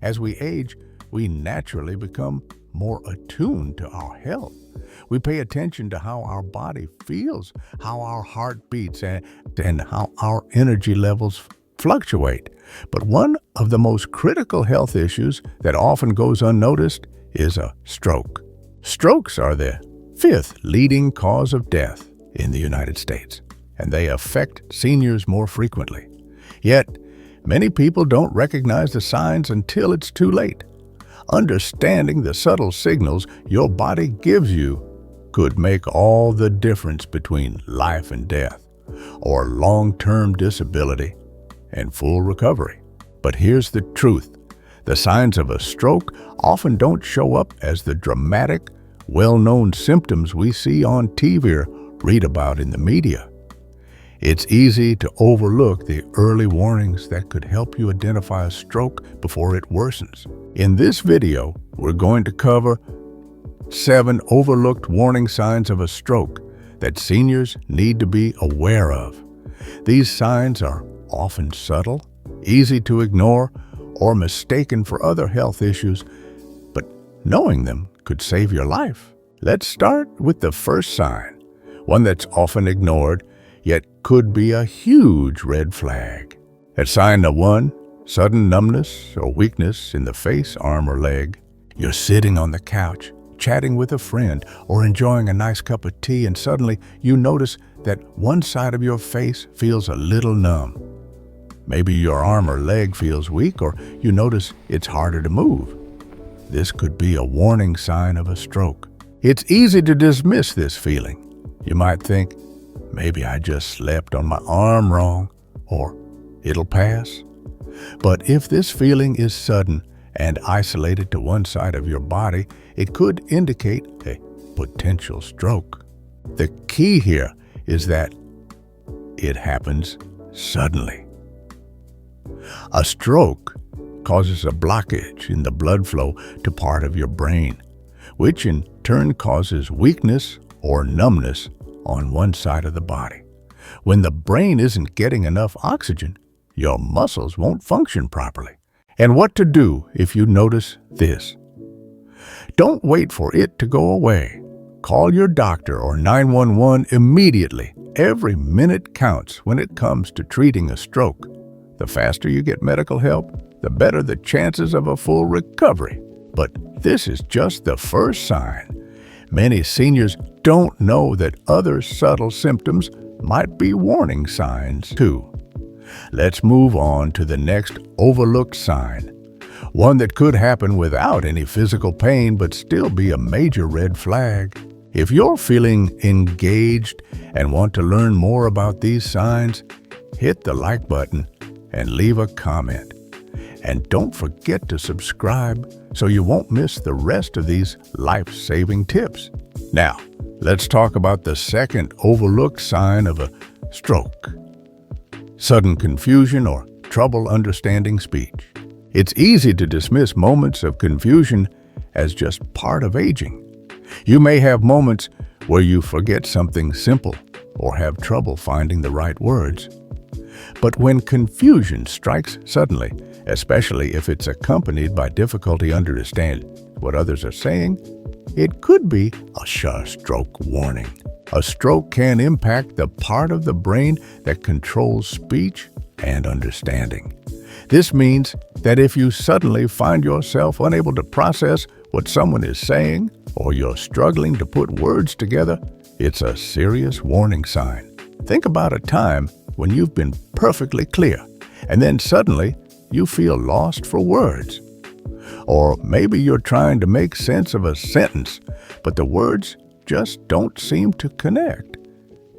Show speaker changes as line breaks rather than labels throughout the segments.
As we age, we naturally become more attuned to our health. We pay attention to how our body feels, how our heart beats, and how our energy levels fluctuate. But one of the most critical health issues that often goes unnoticed is a stroke. Strokes are the fifth leading cause of death in the United States, and they affect seniors more frequently. Yet, many people don't recognize the signs until it's too late. Understanding the subtle signals your body gives you could make all the difference between life and death, or long-term disability and full recovery. But here's the truth. The signs of a stroke often don't show up as the dramatic, well-known symptoms we see on TV or read about in the media. It's easy to overlook the early warnings that could help you identify a stroke before it worsens. In this video, we're going to cover 7 overlooked warning signs of a stroke that seniors need to be aware of. These signs are often subtle, easy to ignore, or mistaken for other health issues, but knowing them could save your life. Let's start with the first sign, one that's often ignored, yet could be a huge red flag. At sign number 1, sudden numbness or weakness in the face, arm, or leg. You're sitting on the couch, chatting with a friend, or enjoying a nice cup of tea, and suddenly you notice that one side of your face feels a little numb. Maybe your arm or leg feels weak, or you notice it's harder to move. This could be a warning sign of a stroke. It's easy to dismiss this feeling. You might think, maybe I just slept on my arm wrong, or it'll pass. But if this feeling is sudden and isolated to one side of your body, it could indicate a potential stroke. The key here is that it happens suddenly. A stroke causes a blockage in the blood flow to part of your brain, which in turn causes weakness or numbness on one side of the body. When the brain isn't getting enough oxygen, your muscles won't function properly. And what to do if you notice this? Don't wait for it to go away. Call your doctor or 911 immediately. Every minute counts when it comes to treating a stroke. The faster you get medical help, the better the chances of a full recovery. But this is just the first sign. Many seniors don't know that other subtle symptoms might be warning signs too. Let's move on to the next overlooked sign, one that could happen without any physical pain but still be a major red flag. If you're feeling engaged and want to learn more about these signs, hit the like button and leave a comment. And don't forget to subscribe so you won't miss the rest of these life-saving tips. Now, let's talk about the second overlooked sign of a stroke: sudden confusion or trouble understanding speech. It's easy to dismiss moments of confusion as just part of aging. You may have moments where you forget something simple or have trouble finding the right words. But when confusion strikes suddenly, especially if it's accompanied by difficulty understanding what others are saying, it could be a stroke warning. A stroke can impact the part of the brain that controls speech and understanding. This means that if you suddenly find yourself unable to process what someone is saying, or you're struggling to put words together, it's a serious warning sign. Think about a time when you've been perfectly clear, and then suddenly you feel lost for words. Or maybe you're trying to make sense of a sentence, but the words just don't seem to connect.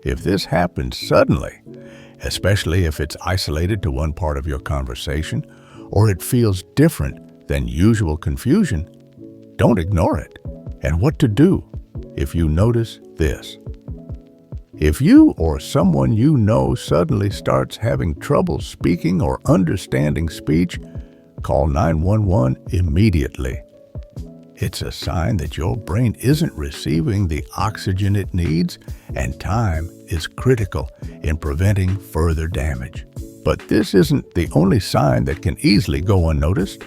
If this happens suddenly, especially if it's isolated to one part of your conversation, or it feels different than usual confusion, don't ignore it. And what to do if you notice this? If you or someone you know suddenly starts having trouble speaking or understanding speech, call 911 immediately. It's a sign that your brain isn't receiving the oxygen it needs, and time is critical in preventing further damage. But this isn't the only sign that can easily go unnoticed.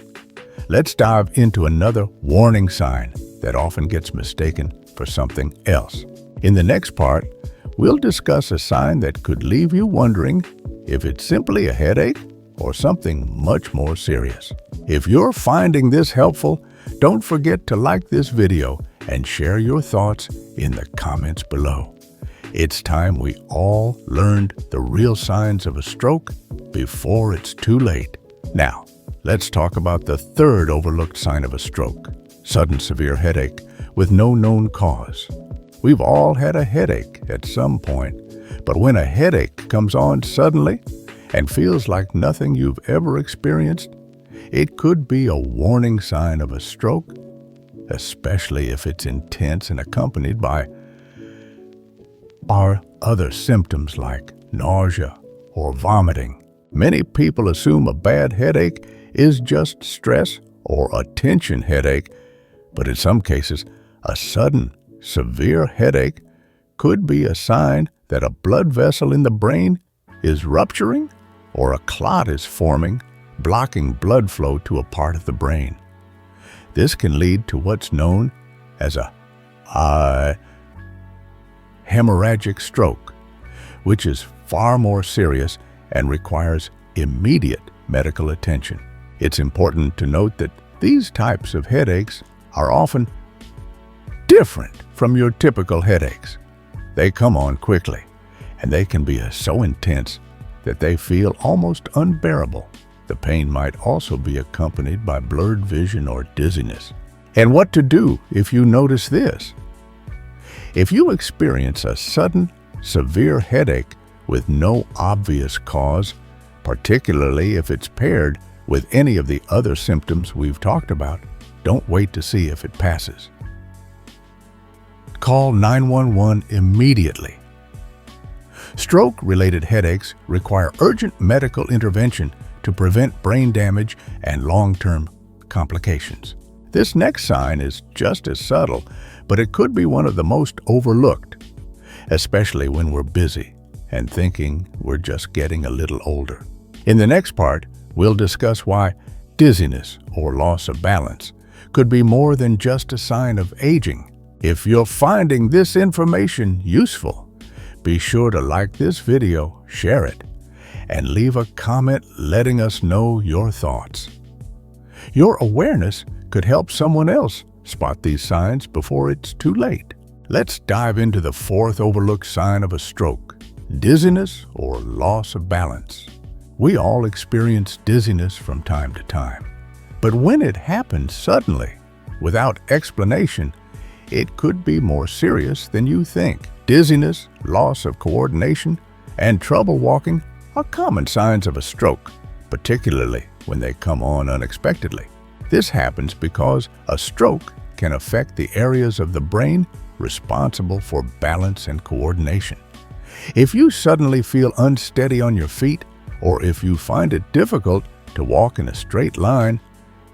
let's dive into another warning sign that often gets mistaken for something else. In the next part, we'll discuss a sign that could leave you wondering if it's simply a headache or something much more serious. If you're finding this helpful, don't forget to like this video and share your thoughts in the comments below. It's time we all learned the real signs of a stroke before it's too late. Now, let's talk about the third overlooked sign of a stroke: sudden severe headache with no known cause. We've all had a headache at some point, but when a headache comes on suddenly and feels like nothing you've ever experienced, it could be a warning sign of a stroke, especially if it's intense and accompanied by other symptoms like nausea or vomiting. Many people assume a bad headache is just stress or a tension headache, but in some cases, a sudden, severe headache could be a sign that a blood vessel in the brain is rupturing or a clot is forming, blocking blood flow to a part of the brain. This can lead to what's known as a hemorrhagic stroke, which is far more serious and requires immediate medical attention. It's important to note that these types of headaches are often different from your typical headaches. They come on quickly, and they can be so intense that they feel almost unbearable. The pain might also be accompanied by blurred vision or dizziness. And what to do if you notice this? If you experience a sudden, severe headache with no obvious cause, particularly if it's paired with any of the other symptoms we've talked about, don't wait to see if it passes. Call 911 immediately. Stroke-related headaches require urgent medical intervention to prevent brain damage and long-term complications. This next sign is just as subtle, but it could be one of the most overlooked, especially when we're busy and thinking we're just getting a little older. In the next part, we'll discuss why dizziness or loss of balance could be more than just a sign of aging. If you're finding this information useful, be sure to like this video, share it, and leave a comment letting us know your thoughts. Your awareness could help someone else spot these signs before it's too late. Let's dive into the fourth overlooked sign of a stroke: dizziness or loss of balance. We all experience dizziness from time to time, but when it happens suddenly, without explanation, it could be more serious than you think. Dizziness, loss of coordination, and trouble walking are common signs of a stroke, particularly when they come on unexpectedly. This happens because a stroke can affect the areas of the brain responsible for balance and coordination. If you suddenly feel unsteady on your feet, or if you find it difficult to walk in a straight line,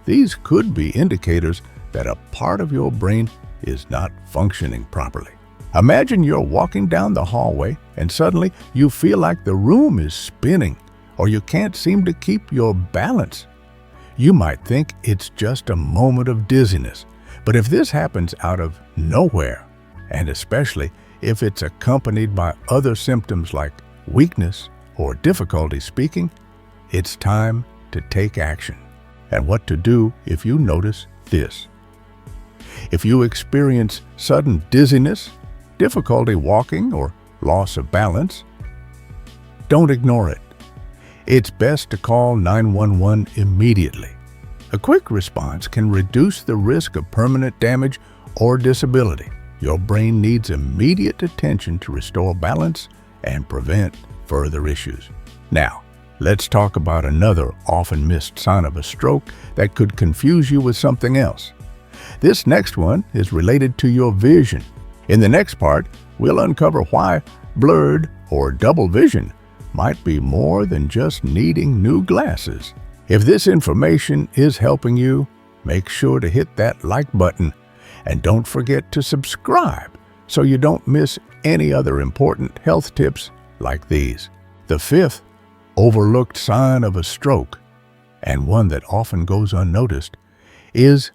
these could be indicators that a part of your brain is not functioning properly. Imagine you're walking down the hallway and suddenly you feel like the room is spinning or you can't seem to keep your balance. You might think it's just a moment of dizziness, but if this happens out of nowhere, and especially if it's accompanied by other symptoms like weakness or difficulty speaking, it's time to take action. And what to do if you notice this. If you experience sudden dizziness, difficulty walking, or loss of balance, don't ignore it. It's best to call 911 immediately. A quick response can reduce the risk of permanent damage or disability. Your brain needs immediate attention to restore balance and prevent further issues. Now, let's talk about another often missed sign of a stroke that could confuse you with something else. This next one is related to your vision. In the next part, we'll uncover why blurred or double vision might be more than just needing new glasses. If this information is helping you, make sure to hit that like button and don't forget to subscribe so you don't miss any other important health tips like these. The fifth overlooked sign of a stroke, and one that often goes unnoticed, is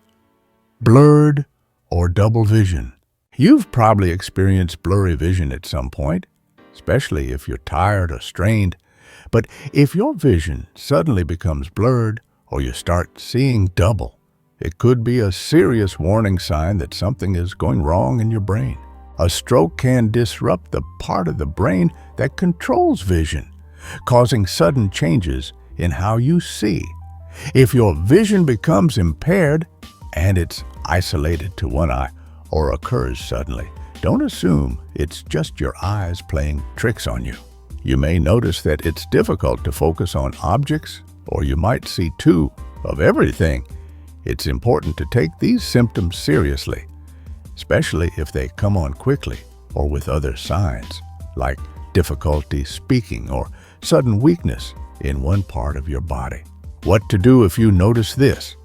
blurred or double vision. You've probably experienced blurry vision at some point, especially if you're tired or strained. But if your vision suddenly becomes blurred or you start seeing double, it could be a serious warning sign that something is going wrong in your brain. A stroke can disrupt the part of the brain that controls vision, causing sudden changes in how you see. If your vision becomes impaired and it's isolated to one eye or occurs suddenly, don't assume it's just your eyes playing tricks on you. You may notice that it's difficult to focus on objects, or you might see two of everything. It's important to take these symptoms seriously, especially if they come on quickly or with other signs, like difficulty speaking or sudden weakness in one part of your body. What to do if you notice this?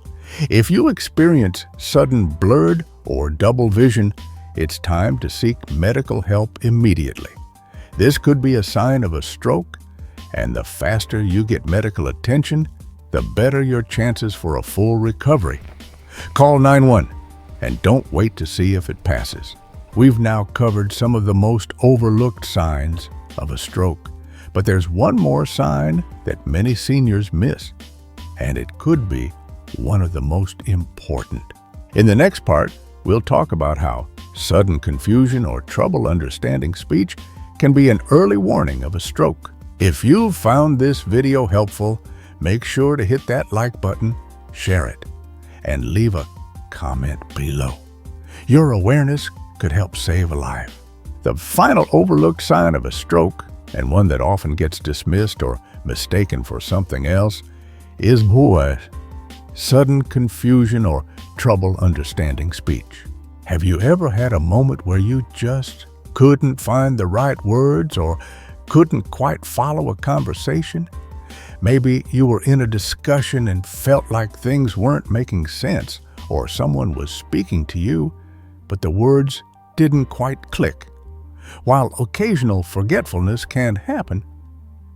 If you experience sudden blurred or double vision, it's time to seek medical help immediately. This could be a sign of a stroke, and the faster you get medical attention, the better your chances for a full recovery. Call 911 and don't wait to see if it passes. We've now covered some of the most overlooked signs of a stroke, but there's one more sign that many seniors miss, and it could be one of the most important. In the next part, we'll talk about how sudden confusion or trouble understanding speech can be an early warning of a stroke. If you've found this video helpful, make sure to hit that like button, share it, and leave a comment below. Your awareness could help save a life. The final overlooked sign of a stroke, and one that often gets dismissed or mistaken for something else, is sudden confusion or trouble understanding speech. Have you ever had a moment where you just couldn't find the right words or couldn't quite follow a conversation? Maybe you were in a discussion and felt like things weren't making sense, or someone was speaking to you, but the words didn't quite click. While occasional forgetfulness can happen,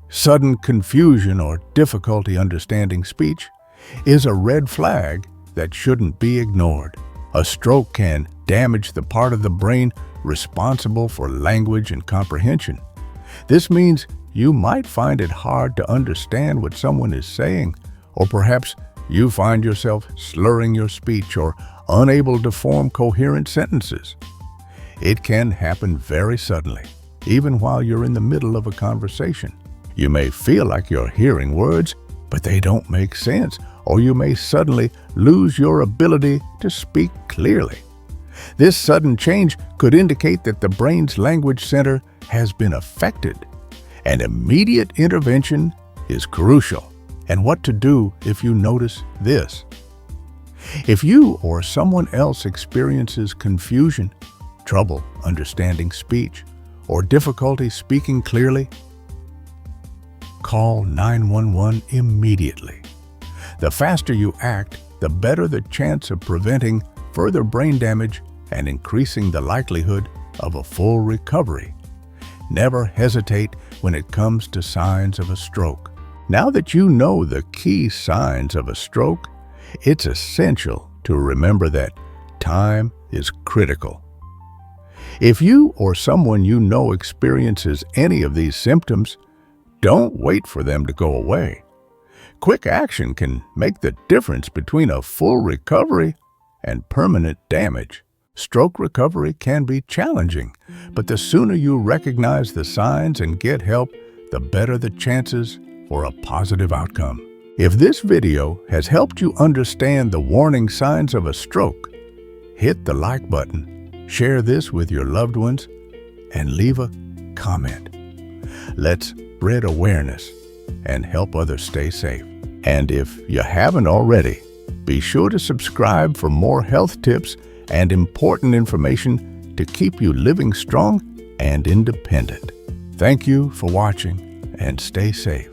sudden confusion or difficulty understanding speech is a red flag that shouldn't be ignored. A stroke can damage the part of the brain responsible for language and comprehension. This means you might find it hard to understand what someone is saying, or perhaps you find yourself slurring your speech or unable to form coherent sentences. It can happen very suddenly, even while you're in the middle of a conversation. You may feel like you're hearing words, but they don't make sense, or you may suddenly lose your ability to speak clearly. This sudden change could indicate that the brain's language center has been affected, and immediate intervention is crucial. And what to do if you notice this? If you or someone else experiences confusion, trouble understanding speech, or difficulty speaking clearly, call 911 immediately. The faster you act, the better the chance of preventing further brain damage and increasing the likelihood of a full recovery. Never hesitate when it comes to signs of a stroke. Now that you know the key signs of a stroke, it's essential to remember that time is critical. If you or someone you know experiences any of these symptoms, don't wait for them to go away. Quick action can make the difference between a full recovery and permanent damage. Stroke recovery can be challenging, but the sooner you recognize the signs and get help, the better the chances for a positive outcome. If this video has helped you understand the warning signs of a stroke, hit the like button, share this with your loved ones, and leave a comment. Let's spread awareness and help others stay safe. And if you haven't already, be sure to subscribe for more health tips and important information to keep you living strong and independent. Thank you for watching, and stay safe.